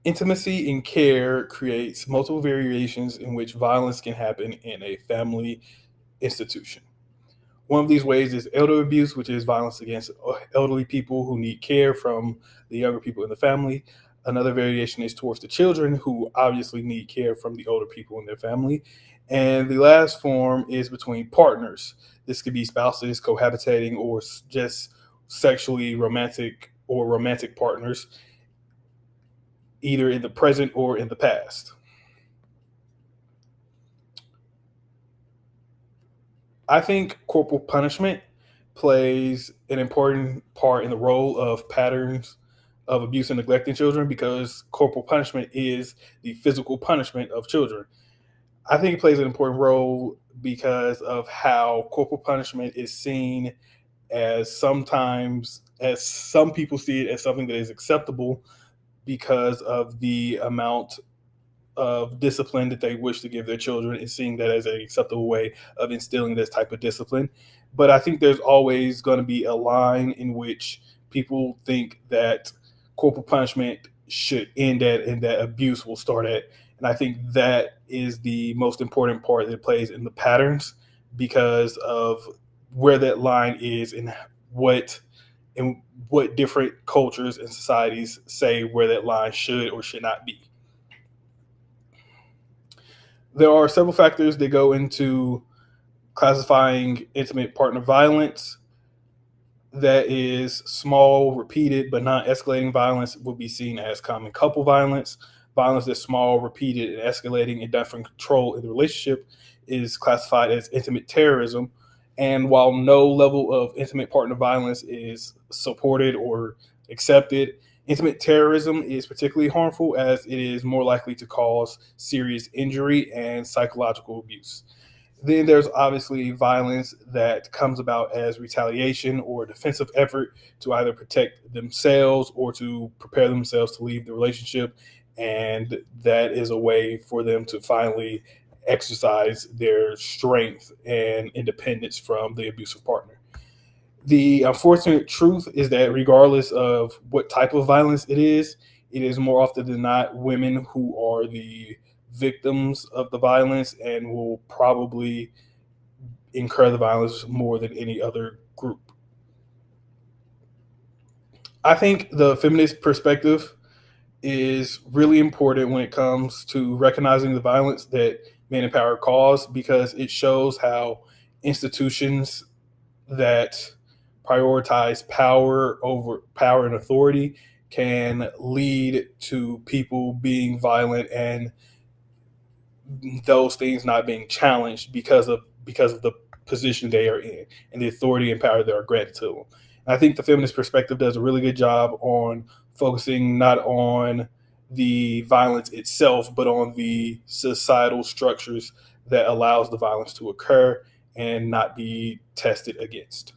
Intimacy and care creates multiple variations in which violence can happen in a family institution. One of these ways is elder abuse, which is violence against elderly people who need care from the younger people in the family. Another variation is towards the children who obviously need care from the older people in their family. And the last form is between partners. This could be spouses cohabitating or just sexually romantic or romantic partners, either in the present or in the past. I think corporal punishment plays an important part in the role of patterns of abuse and neglect in children because corporal punishment is the physical punishment of children. I think it plays an important role because of how corporal punishment is seen as sometimes, as some people see it as something that is acceptable because of the amount of discipline that they wish to give their children and seeing that as an acceptable way of instilling this type of discipline. But I think there's always going to be a line in which people think that corporal punishment should end at and that abuse will start at. And I think that is the most important part that plays in the patterns because of where that line is what and what different cultures and societies say where that line should or should not be. There are several factors that go into classifying intimate partner violence. That is small, repeated, but not escalating violence will be seen as common couple violence. Violence that's small, repeated, and escalating and done from control in the relationship is classified as intimate terrorism. And while no level of intimate partner violence is supported or accepted, intimate terrorism is particularly harmful as it is more likely to cause serious injury and psychological abuse. Then there's obviously violence that comes about as retaliation or defensive effort to either protect themselves or to prepare themselves to leave the relationship. And that is a way for them to finally exercise their strength and independence from the abusive partner. The unfortunate truth is that regardless of what type of violence it is more often than not women who are the victims of the violence and will probably incur the violence more than any other group. I think the feminist perspective is really important when it comes to recognizing the violence that men in power cause because it shows how institutions that prioritize power and authority can lead to people being violent and those things not being challenged because of the position they are in and the authority and power that are granted to them. And I think the feminist perspective does a really good job on focusing not on the violence itself, but on the societal structures that allows the violence to occur and not be tested against.